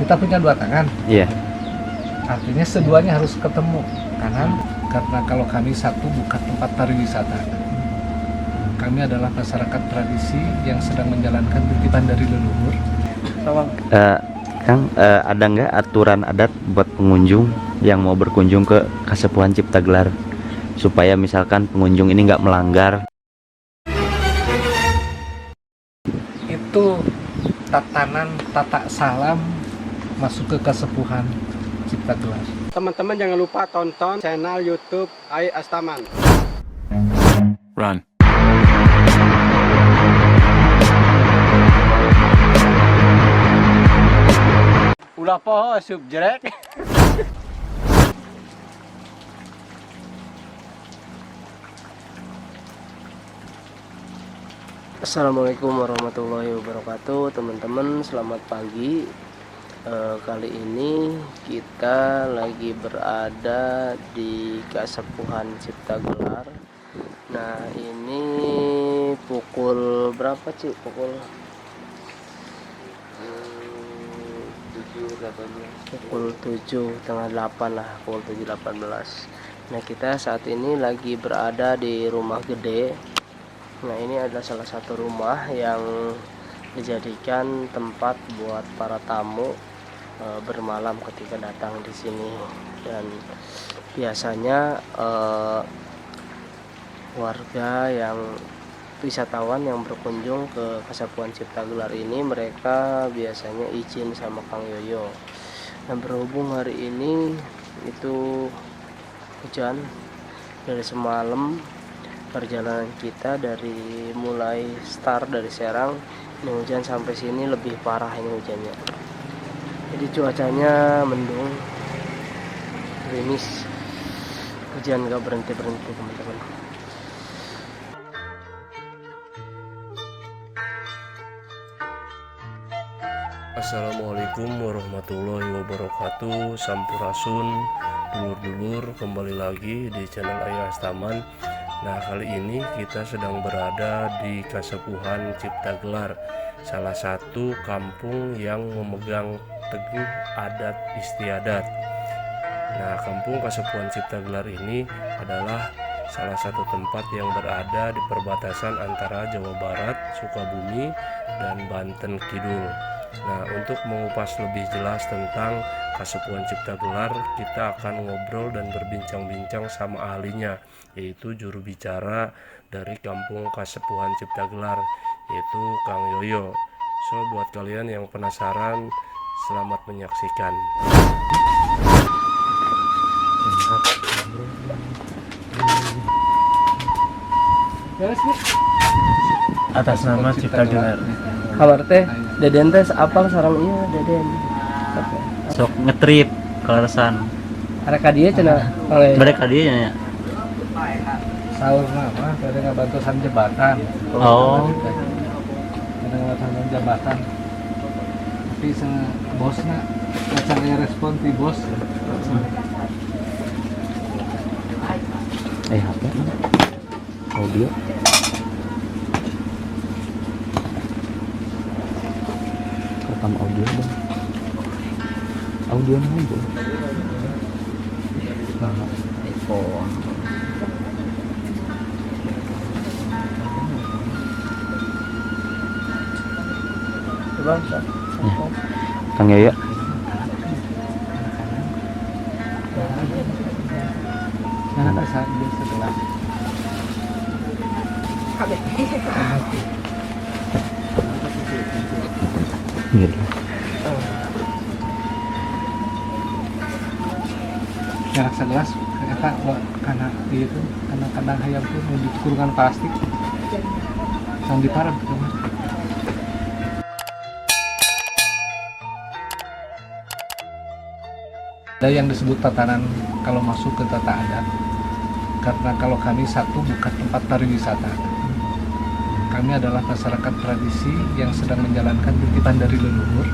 kita punya dua tangan. Iya. Artinya seduanya harus ketemu kanan, karena kalau kami satu bukan tempat pariwisata. Kami adalah masyarakat tradisi yang sedang menjalankan titipan dari leluhur. Kang, ada nggak aturan adat buat pengunjung yang mau berkunjung ke Kasepuhan Ciptagelar supaya misalkan pengunjung ini nggak melanggar? Itu tatanan tata salam masuk ke Kasepuhan Ciptagelar. Teman-teman jangan lupa tonton channel YouTube Ai Astaman. Run. Ulah poho subjek. Assalamualaikum warahmatullahi wabarakatuh, teman-teman. Selamat pagi. Kali ini kita lagi berada di Kasepuhan Ciptagelar. Nah, ini pukul berapa, Cik? Pukul 7:30 lah, pukul 7:18. Nah, kita saat ini lagi berada di rumah gede. Nah, ini adalah salah satu rumah yang dijadikan tempat buat para tamu bermalam ketika datang di sini. Dan biasanya warga yang wisatawan yang berkunjung ke Kasepuhan Ciptagelar ini, mereka biasanya izin sama Kang Yoyo. Dan berhubung hari ini itu hujan dari semalam, perjalanan kita dari mulai start dari Serang ini hujan sampai sini lebih parah ini hujannya. Jadi cuacanya mendung, gerimis, hujan gak berhenti-berhenti, teman-teman. Assalamualaikum warahmatullahi wabarakatuh. Sampurasun, dulur-dulur, kembali lagi di channel Ai Astaman. Nah, kali ini kita sedang berada di Kasepuhan Ciptagelar, salah satu kampung yang memegang teguh adat istiadat. Nah, kampung Kasepuhan Ciptagelar ini adalah salah satu tempat yang berada di perbatasan antara Jawa Barat, Sukabumi, dan Banten Kidul. Nah, untuk mengupas lebih jelas tentang Kasepuhan Ciptagelar, kita akan ngobrol dan berbincang-bincang sama ahlinya, yaitu juru bicara dari kampung Kasepuhan Ciptagelar, yaitu Kang Yoyo. So, buat kalian yang penasaran, selamat menyaksikan. Atas nama Ciptagelar. Kabar teh, Deden teh apal sarang iya Deden. Sok ngetrip kalaresan. Arek dia cenah oleh Mereka dia ya. Sahur nama, ada ngabantusan jembatan. Oh. Ada ngabantusan jembatan. Tapi bosnya acara respon di bos. HP audio. Rekam audio dong. Audio aja. Nah, iPhone. Coba. Kang Yoyo. Nah, saat dia sebelah. Gitu. Jarak segelas, ternyata karena itu, karena kandang hayam itu mau dikurungan plastik. Yang diparah gitu. Ada yang disebut tatanan kalau masuk ke tata adat, karena kalau kami satu bukan tempat pariwisata. Kami adalah masyarakat tradisi yang sedang menjalankan titipan dari leluhur.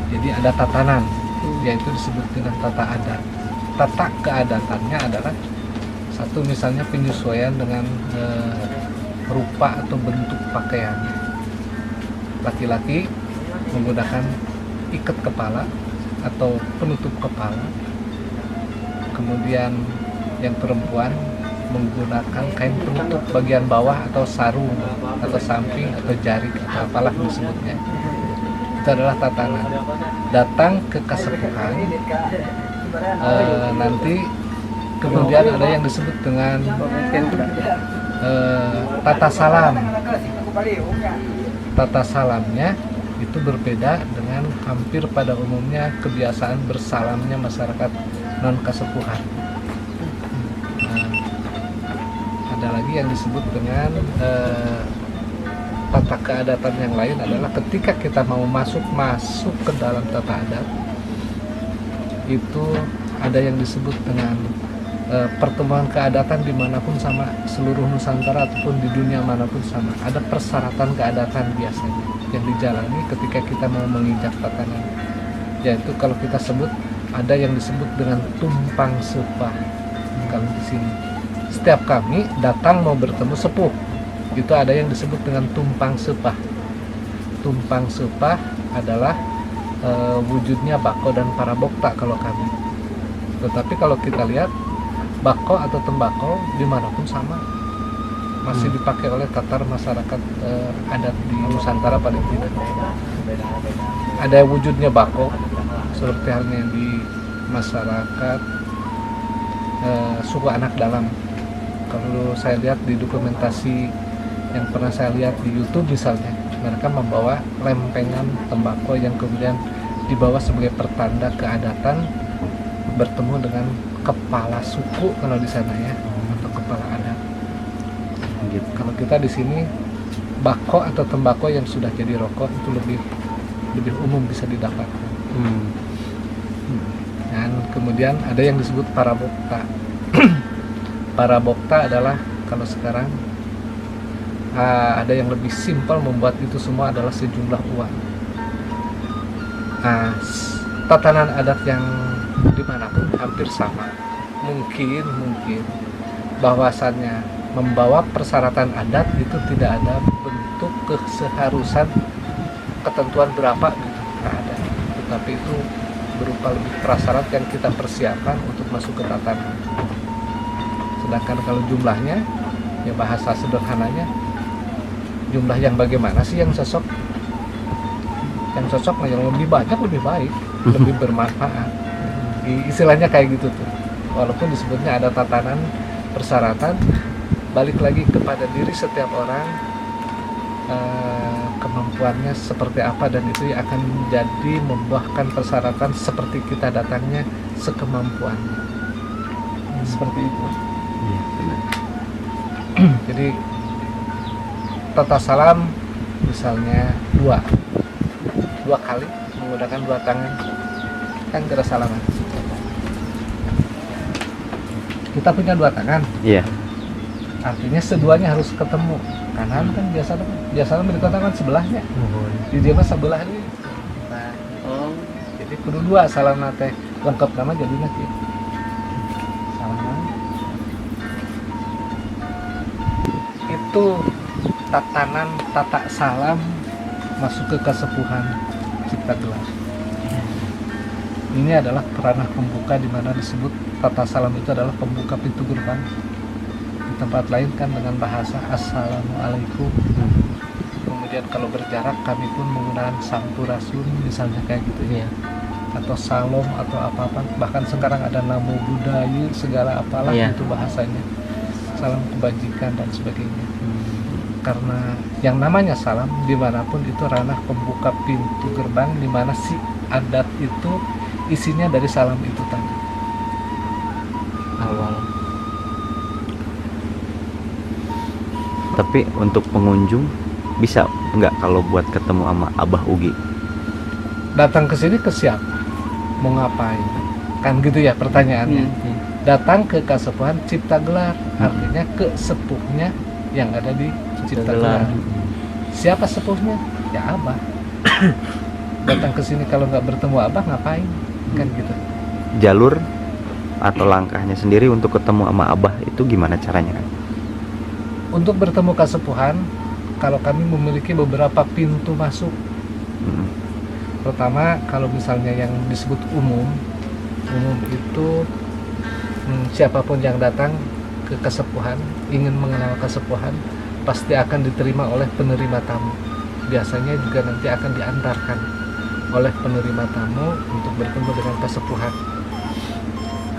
Jadi ada tatanan, yaitu disebut dengan tata adat. Tata keadatannya adalah satu, misalnya penyesuaian dengan rupa atau bentuk pakaian. Laki-laki menggunakan ikat kepala atau penutup kepala. Kemudian yang perempuan menggunakan kain penutup bagian bawah atau sarung atau samping atau jarik atau apalah disebutnya. Itu adalah tatanan. Datang ke kasepuhan, nanti kemudian ada yang disebut dengan tata salam. Tata salamnya itu berbeda dengan hampir pada umumnya kebiasaan bersalamnya masyarakat non kasepuhan. Ada lagi yang disebut dengan tata keadatan yang lain adalah ketika kita mau masuk ke dalam tata adat, itu ada yang disebut dengan pertemuan keadatan dimanapun sama, seluruh Nusantara ataupun di dunia manapun sama. Ada persyaratan keadatan biasanya yang dijalani ketika kita mau menginjak tatanan, yaitu kalau kita sebut ada yang disebut dengan tumpang sepah. Kalau di sini setiap kami datang mau bertemu sepuh, itu ada yang disebut dengan tumpang sepah. Tumpang sepah adalah wujudnya bako dan parabokta kalau kami. Tetapi kalau kita lihat bako atau tembakau dimanapun sama, masih dipakai oleh Tatar masyarakat adat di Nusantara paling tidak. Ada wujudnya bako seperti halnya di masyarakat suku anak dalam. Kalau saya lihat di dokumentasi yang pernah saya lihat di YouTube misalnya, mereka membawa lempengan tembakau yang kemudian dibawa sebagai pertanda keadatan bertemu dengan kepala suku kalau di sana ya, atau kepala adat. Gitu. Kalau kita di sini bako atau tembakau yang sudah jadi rokok itu lebih umum bisa didapatkan. Dan kemudian ada yang disebut parabokta. Parabokta adalah kalau sekarang ada yang lebih simpel membuat itu semua adalah sejumlah uang. Tatanan adat yang dimanapun hampir sama. Mungkin bahwasannya membawa persyaratan adat itu tidak ada bentuk keseharusan ketentuan berapa gitu, nggak ada. Tetapi itu berupa lebih prasyarat yang kita persiapkan untuk masuk ke tatanan. Sedangkan kalau jumlahnya, ya bahasa sederhananya, jumlah yang bagaimana sih yang cocok? Yang cocok yang lebih banyak lebih baik, lebih bermanfaat. Istilahnya kayak gitu tuh. Walaupun disebutnya ada tatanan persyaratan, balik lagi kepada diri setiap orang, kemampuannya seperti apa, dan itu akan menjadi membuahkan persyaratan seperti kita datangnya sekemampuannya. Seperti itu. Iya, benar. Jadi tata salam misalnya dua kali menggunakan dua tangan, kan kira salaman. Kita punya dua tangan, Iya. artinya seduanya harus ketemu. Kanan kan biasanya dikatakan sebelahnya, di dia mah sebelah nih. Nah, jadi kudu dua salam teh lengkap nama jadinya gitu. Salaman. Itu tatanan tata salam masuk ke kasepuhan Cipta Gelar. Ini adalah ranah pembuka di mana disebut tata salam itu adalah pembuka pintu gerbang. Di tempat lain kan dengan bahasa Assalamualaikum. Kemudian kalau berjarak kami pun menggunakan sampurasun misalnya kayak gitu ya. Atau salom atau apa-apa. Bahkan sekarang ada namo budaya segala apalah itu bahasanya. Salam kebajikan dan sebagainya. Karena yang namanya salam dimanapun itu ranah pembuka pintu gerbang, di mana si adat itu isinya dari salam itu tadi. Awal. Tapi untuk pengunjung bisa nggak kalau buat ketemu sama Abah Ugi? Datang ke sini ke siapa? Mau ngapain? Kan gitu ya pertanyaannya. Datang ke Kasepuhan Cipta Gelar, artinya ke sepuhnya yang ada di Cipta Gelar. Siapa sepuhnya? Ya Abah. Datang ke sini kalau nggak bertemu Abah ngapain? Kan gitu. Jalur atau langkahnya sendiri untuk ketemu sama Abah itu gimana caranya kan? Untuk bertemu Kasepuhan, kalau kami memiliki beberapa pintu masuk. Pertama, kalau misalnya yang disebut umum itu siapapun yang datang ke kesepuhan, ingin mengenal kesepuhan, pasti akan diterima oleh penerima tamu. Biasanya juga nanti akan diantarkan oleh penerima tamu untuk bertemu dengan kesepuhan.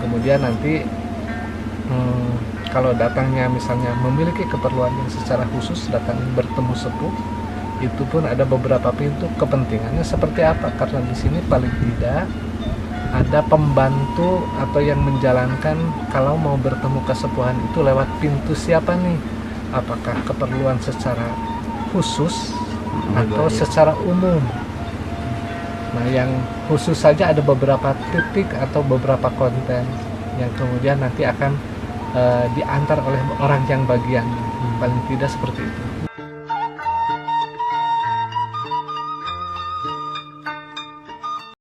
Kemudian nanti kalau datangnya misalnya memiliki keperluan yang secara khusus datang bertemu sepuh, itu pun ada beberapa pintu. Kepentingannya seperti apa? Karena di sini paling tidak ada pembantu atau yang menjalankan kalau mau bertemu kesepuhan itu lewat pintu siapa nih? Apakah keperluan secara khusus atau secara umum? Nah, yang khusus saja ada beberapa titik atau beberapa konten yang kemudian nanti akan diantar oleh orang yang bagian, paling tidak seperti itu.